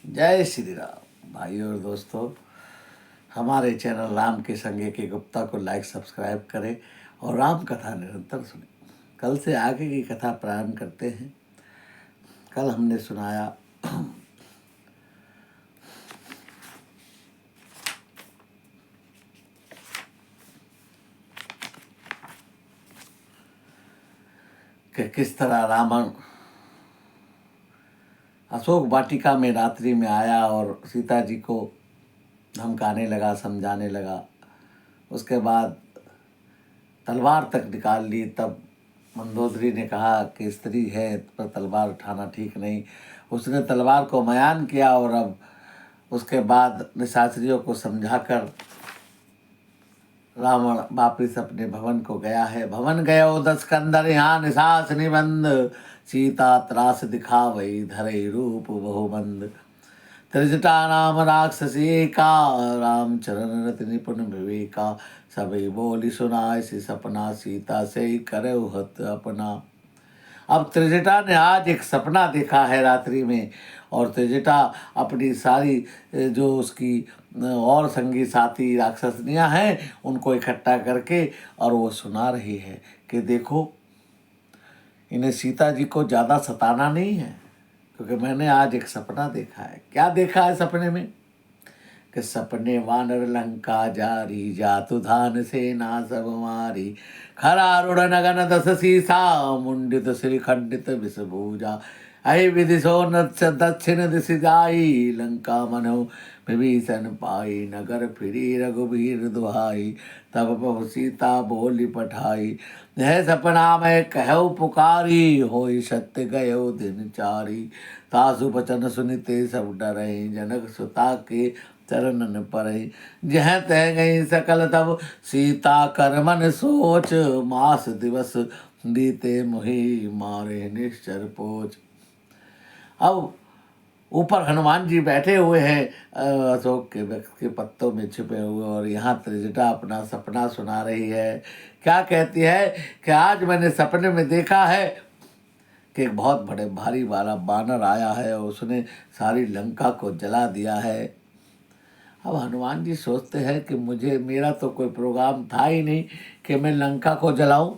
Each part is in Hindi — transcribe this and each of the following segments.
जय श्री राम भाइयों और दोस्तों। हमारे चैनल राम के संगे के गुप्ता को लाइक सब्सक्राइब करें और राम कथा निरंतर सुनें। कल से आगे की कथा प्रारंभ करते हैं। कल हमने सुनाया कि किस तरह रावण अशोक वाटिका में रात्रि में आया और सीता जी को धमकाने लगा, समझाने लगा। उसके बाद तलवार तक निकाल ली। तब मंदोदरी ने कहा कि स्त्री है पर तलवार उठाना ठीक नहीं। उसने तलवार को मयान किया और अब उसके बाद निशाचरियों को समझाकर रावण वापिस अपने भवन को गया है। भवन गयो 10 कंदर यहाँ निशाच निबंध, सीता त्रास दिखावई धरई रूप बहुबंद। त्रिजटा नाम राक्षसी का, रामचरण रति निपुण विवेका। सबई बोली सुनाय सी सपना, सीता से ही करे हत अपना। अब त्रिजटा ने आज एक सपना देखा है रात्रि में, और त्रिजटा अपनी सारी जो उसकी और संगी साथी राक्षसनियाँ हैं उनको इकट्ठा करके और वो सुना रही है कि देखो, इन्हें सीता जी को ज़्यादा सताना नहीं है, क्योंकि मैंने आज एक सपना देखा है। क्या देखा है सपने में? कि सपने वानर लंका जारी, जातु धान सेना सब मारी। खरारूढ़ नगन 10 सीसा, मुंडित श्री खंडित विषभूजा। अहि विदिशो नत्स्य दक्षिण दिशि जाई, लंका मनो विभीषण पाई। नगर फिरी रघुबीर दुहाई, तब प्रभु सीता बोली पठाई। यह सपना मैं कहु पुकारी, होई सत्य गयो दिन चारी। तासु बचन सुनिते सब डरहि, जनक सुता के चरणन परहि। जह तह गई सकल तब सीता कर मन सोच, मास दिवस बीते मुहि मारे निश्चर पोच। अब ऊपर हनुमान जी बैठे हुए हैं अशोक के वृक्ष के पत्तों में छिपे हुए, और यहाँ त्रिजटा अपना सपना सुना रही है। क्या कहती है कि आज मैंने सपने में देखा है कि एक बहुत बड़े भारी वाला बानर आया है और उसने सारी लंका को जला दिया है। अब हनुमान जी सोचते हैं कि मेरा तो कोई प्रोग्राम था ही नहीं कि मैं लंका को जलाऊं,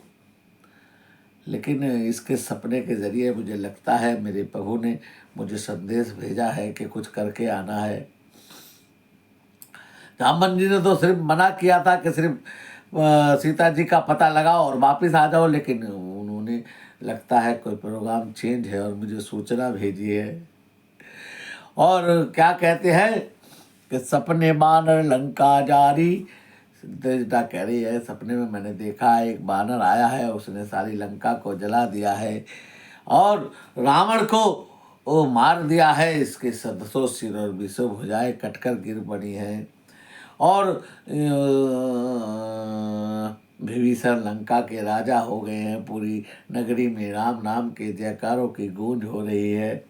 लेकिन इसके सपने के ज़रिए मुझे लगता है मेरे प्रभु ने मुझे संदेश भेजा है कि कुछ करके आना है। रामन जी ने तो सिर्फ मना किया था कि सिर्फ सीता जी का पता लगाओ और वापस आ जाओ, लेकिन उन्होंने लगता है कोई प्रोग्राम चेंज है और मुझे सूचना भेजी है। और क्या कहते हैं कि सपने बानर लंका जारी। त्रिजटा कह रही है सपने में मैंने देखा है एक बानर आया है, उसने सारी लंका को जला दिया है और रावण को वो मार दिया है। इसके 10 सिर और 20 भुजाएं कटकर गिर पड़ी हैं। और विभीषण लंका के राजा हो गए हैं। पूरी नगरी में राम नाम के जयकारों की गूंज हो रही है।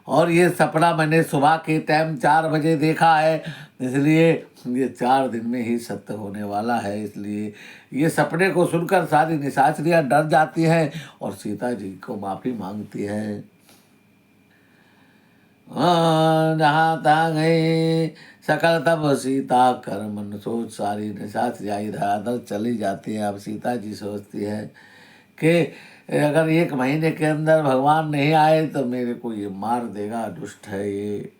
और ये सपना मैंने सुबह के टाइम 4 बजे देखा है, इसलिए ये 4 दिन में ही सत्य होने वाला है। इसलिए ये सपने को सुनकर सारी निशाचरियाँ डर जाती हैं और सीता जी को माफ़ी मांगती हैं। जहाँ तहाँ गई सकल तब सीता कर मन सोच, सारी निशाचरियाँ इधर उधर चली जाती हैं। अब सीता जी सोचती है कि अगर 1 महीने के अंदर भगवान नहीं आए तो मेरे को ये मार देगा, दुष्ट है ये।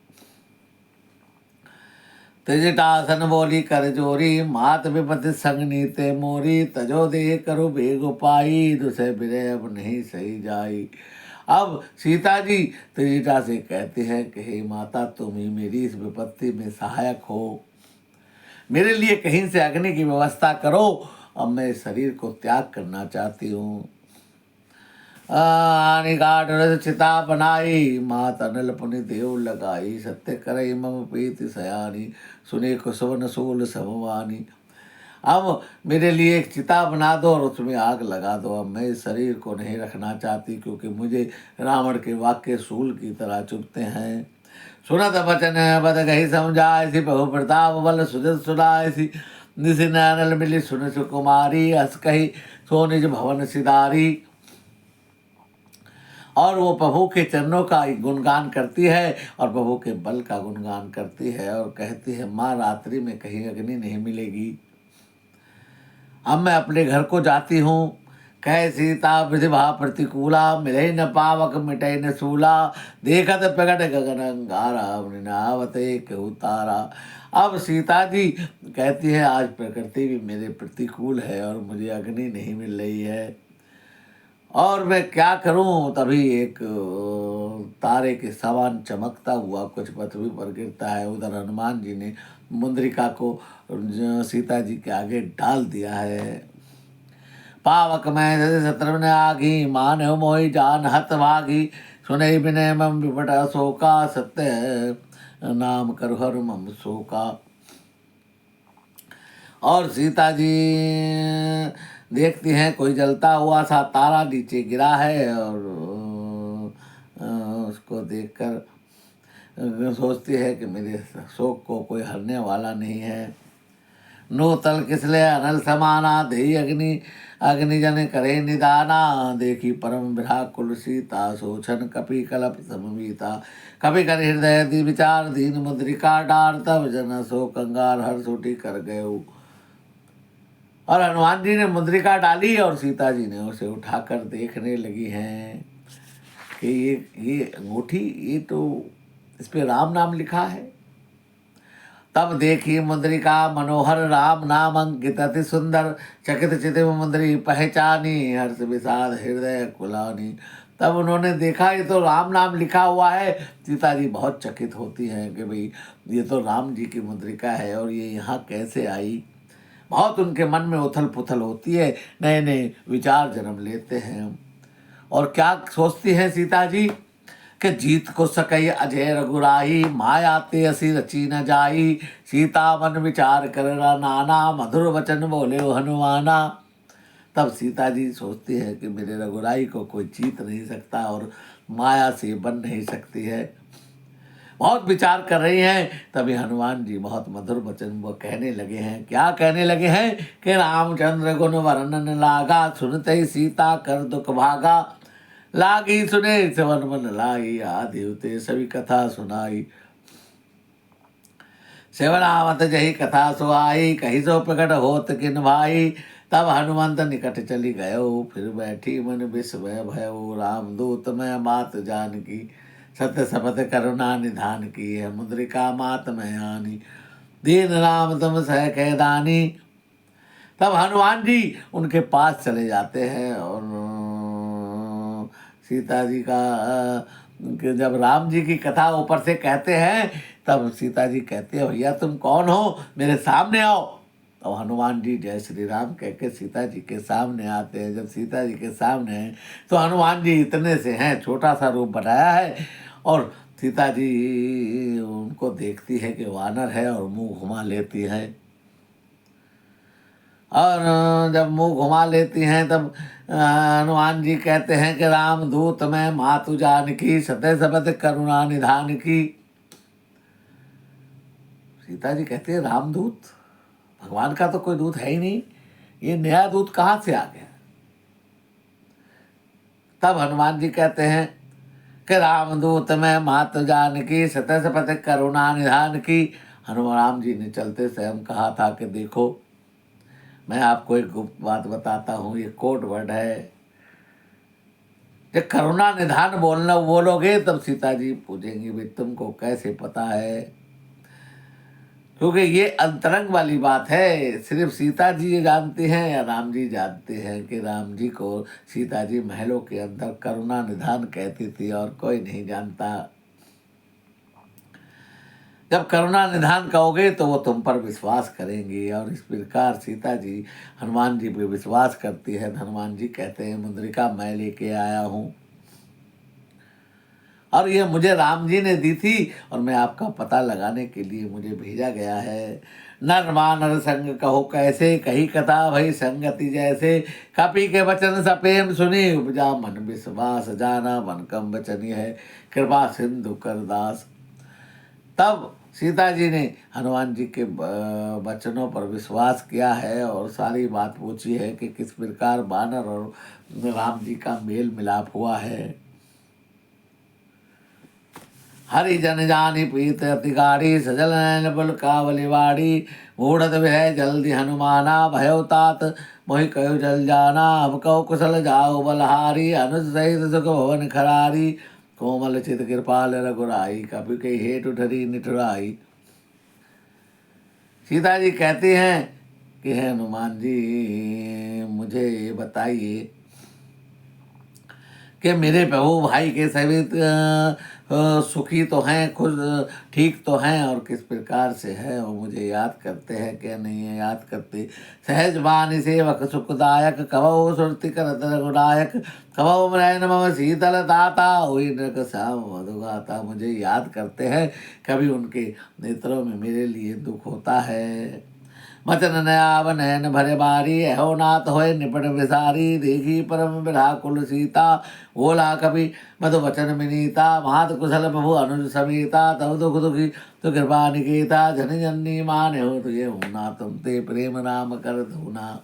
त्रिजटासन बोली कर जोरी, मात विपति संग नीते मोरी। तजो दे करो बेग पाई, दुसे बिरे अब नहीं सही जाई। अब सीता जी त्रिजटा से कहते हैं कि हे माता, तुम ही मेरी इस विपत्ति में सहायक हो, मेरे लिए कहीं से अग्नि की व्यवस्था करो। अब मैं शरीर को त्याग करना चाहती हूँ। निकाट रस चिता बनाई, मात अनल पुनि देव लगाई। सत्य करई मम प्रीति सयानी, सुने कुसुवन सूल समवानी। अब मेरे लिए एक चिता बना दो और उसमें आग लगा दो। अब मैं इस शरीर को नहीं रखना चाहती, क्योंकि मुझे रावण के वाक्य सूल की तरह चुभते हैं। सुनत बचन बद गही समझाय, सी बहु प्रताप बल सुजत सुनाय। सी निसि नैनल मिली सुन सुकुमारी, हस कही सो निज भवन सिधारी। और वो प्रभु के चरणों का गुणगान करती है और प्रभु के बल का गुणगान करती है और कहती है, माँ रात्रि में कहीं अग्नि नहीं मिलेगी। अब मैं अपने घर को जाती हूँ। कह सीता विधिभा प्रतिकूला, मिले न पावक मिटे न सूला, देखत प्रगट गगन अंगारा, मृणावते केहू तारा। अब सीता जी कहती है, आज प्रकृति भी मेरे प्रतिकूल है और मुझे अग्नि नहीं मिल रही है और मैं क्या करूं। तभी एक तारे के समान चमकता हुआ कुछ पृथ्वी पर गिरता है। उधर हनुमान जी ने मुद्रिका को सीता जी के आगे डाल दिया है। पावक में शत्रु ने आगी, मान मोहि जान हत भागी, सुने विनय मम विपट शोका, सत्य नाम करु हर मम शोका। और सीता जी देखती हैं कोई जलता हुआ सा तारा नीचे गिरा है और उसको देखकर सोचती है कि मेरे शोक को कोई हरने वाला नहीं है। नो तल किसले अनल समाना, दे अग्नि अग्नि जन करे निदाना, देखी परम व्याकुल सीता, सोचन कपि कलप समवीता, कपि कर हृदय दी विचार, दीन मुद्रिका डार, तब जन सो कंगार हर सोटी कर गए। और हनुमान जी ने मुद्रिका डाली और सीता जी ने उसे उठाकर देखने लगी हैं कि ये अंगूठी, ये तो इस पे राम नाम लिखा है। तब देखी मुद्रिका मनोहर, राम नाम अंकित अति सुंदर, चकित चितिम मुद्री पहचानी, हर्ष विषाद हृदय कुलानी। तब उन्होंने देखा ये तो राम नाम लिखा हुआ है। सीता जी बहुत चकित होती हैं कि भाई ये तो राम जी की मुद्रिका है और ये यहाँ कैसे आई। बहुत उनके मन में उथल पुथल होती है, नए नए विचार जन्म लेते हैं। और क्या सोचती हैं सीता जी कि जीत को सकई अजय रघुराही, माया ते असी रची न जाई, सीता मन विचार कर नाना, मधुर वचन बोले हनुमाना। तब सीता जी सोचती है कि मेरे रघुराई को कोई जीत नहीं सकता और माया से बन नहीं सकती है। बहुत विचार कर रही हैं। तभी हनुमान जी बहुत मधुर वचन वो कहने लगे हैं। क्या कहने लगे हैं कि रामचंद्र गुण वर्णन लागा, सुनते ही सीता कर दुख भागा, लागी सुने सवन मन लाई, आदिवते सभी कथा सुनाई, सेवनावत जही कथा सुहाई, कही सो प्रकट होत किन भाई, तब हनुमंत निकट चली गयो, फिर बैठी मन विस्मय भयो, रामदूत मैं मात जानकी, सत्य शपथ करुणा निधान की, है मुद्रिका मात में आनी, दीन राम तुम सह कैदानी। तब हनुमान जी उनके पास चले जाते हैं और सीता जी का कि जब राम जी की कथा ऊपर से कहते हैं तब सीता जी कहते हैं, भैया तुम कौन हो, मेरे सामने आओ। तो हनुमान जी जय श्री राम कह के सीता जी के सामने आते हैं। जब सीता जी के सामने हैं तो हनुमान जी इतने से हैं, छोटा सा रूप बनाया है और सीता जी उनको देखती है कि वानर है और मुंह घुमा लेती है। और जब मुंह घुमा लेती हैं तब हनुमान जी कहते हैं कि राम दूत मैं मातु जानकी, सत्य शपथ करुणा निधान की। सीता जी कहती है रामदूत, भगवान का तो कोई दूत है ही नहीं, ये नया दूत कहाँ से आ गया। तब हनुमान जी कहते हैं कि रामदूत मैं मातु जानकी, सत्य शपथ करुणा निधान की। हनुमान राम जी ने चलते से हम कहा था कि देखो मैं आपको एक गुप्त बात बताता हूँ, ये कोड वर्ड है। जब करुणा निधान बोलना बोलोगे तब सीता जी पूछेंगी भाई तुमको कैसे पता है, क्योंकि ये अंतरंग वाली बात है। सिर्फ सीता जी ये जानती हैं या राम जी जानते हैं कि राम जी को सीता जी महलों के अंदर करुणा निधान कहती थी और कोई नहीं जानता। जब करुणा निधान कहोगे तो वो तुम पर विश्वास करेंगे। और इस प्रकार सीता जी हनुमान जी पे विश्वास करती है। हनुमान जी कहते हैं मुद्रिका मैं लेके आया हूँ और ये मुझे राम जी ने दी थी और मैं आपका पता लगाने के लिए मुझे भेजा गया है। नर मानर संग कहो कैसे, कही कथा भई संगति जैसे, कपि के वचन सपेम सुनी, उपजा मन विश्वास, जाना मन कम वचनी है, कृपा सिंधु कर दास। तब सीता जी ने हनुमान जी के वचनों पर विश्वास किया है और सारी बात पूछी है कि किस प्रकार बानर और राम जी का मेल मिलाप हुआ है। हरि जन जानि प्रीत अति गाढ़ी, सजल नयन बल कावली वाड़ी। मूढ़त भय जल्दी हनुमाना, भयो तात मोहि कयो जल जाना। अब कहो कुशल जाओ बलहारी, अनुज सहित सुख भवन खरारी। कोमल चित कृपाल रघुराई, कपि के हेतु धरी निठुराई। सीता जी कहती हैं कि हे हनुमान जी, मुझे ये बताइए कि मेरे बहू भाई के सभी सुखी तो हैं, खुद ठीक तो हैं, और किस प्रकार से है, और मुझे याद करते हैं क्या नहीं है याद करते। सहज बानी सेवक सुखदायक, कबहु सुरति करत रघुनायक। कबहु नयन मम शीतल दाता, हुई नृक श्याम मधुगाता। मुझे याद करते हैं, कभी उनके नेत्रों में मेरे लिए दुख होता है। वचन नयाव नयन भरे बारी, अहो नाथ होए निपट विसारी। देखी परम विराकुल सीता, बोला कभी मधु वचन विनीता। मात कुशल प्रभु अनुज समेता, तब दुख दुखी तो कृपा निकेता। जन जननी माने हो तुझे होना, तुम ते प्रेम नाम कर धूना।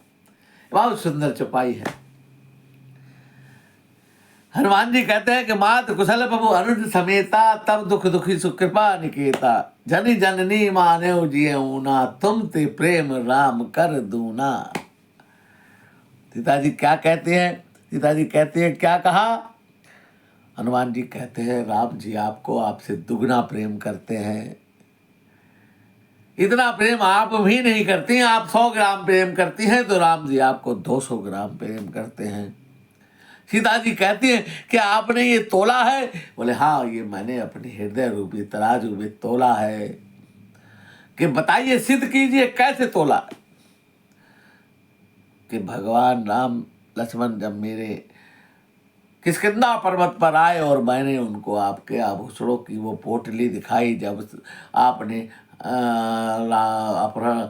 बहुत सुंदर चौपाई है। हनुमान जी कहते हैं कि मात कुशल प्रभु अनुज समेता, तब दुख दुखी सुख कृपा निकेता। जनि जननी माने जिये ऊना, तुम ते प्रेम राम कर दूना। सीता जी क्या कहते हैं? सीता जी कहते हैं क्या कहा? हनुमान जी कहते हैं राम जी आपको आपसे दुगना प्रेम करते हैं। इतना प्रेम आप भी नहीं करती हैं, आप 100 ग्राम प्रेम करती हैं तो राम जी आपको 200 ग्राम प्रेम करते हैं। सीता जी कहती है कि आपने ये तोला है? बोले हाँ, ये मैंने अपने हृदय रूपी तराजू में तोला है। कि बताइए, सिद्ध कीजिए कैसे तोला। कि भगवान राम लक्ष्मण जब मेरे किष्किंधा पर्वत पर आए और मैंने उनको आपके आभूषणों की वो पोटली दिखाई, जब आपने अपहरण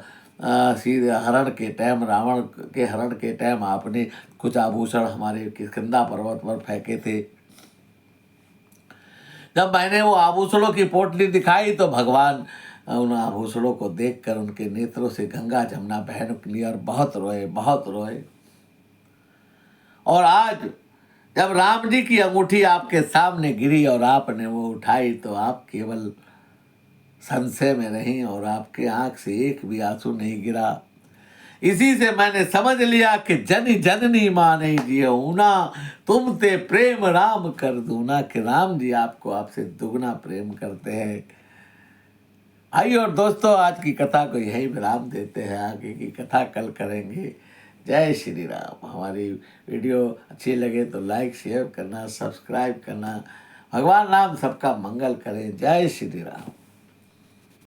सीधे हरण के टाइम, रावण के हरण के टाइम आपने कुछ आभूषण हमारे किष्किंधा पर्वत पर फेंके थे। जब मैंने वो आभूषणों की पोटली दिखाई तो भगवान उन आभूषणों को देखकर उनके नेत्रों से गंगा जमुना बह निकली और बहुत रोए, बहुत रोए। और आज जब राम जी की अंगूठी आपके सामने गिरी और आपने वो उठाई तो आप केवल संशय में रहीं और आपके आंख से एक भी आंसू नहीं गिरा। इसी से मैंने समझ लिया कि जनि जननी माने जिये ऊना, तुम ते प्रेम राम कर दूना। कि राम जी आपको आपसे दुगना प्रेम करते हैं। आइए और दोस्तों, आज की कथा को यही विराम देते हैं, आगे की कथा कल करेंगे। जय श्री राम। हमारी वीडियो अच्छी लगे तो लाइक शेयर करना, सब्सक्राइब करना। भगवान राम सबका मंगल करें। जय श्री राम।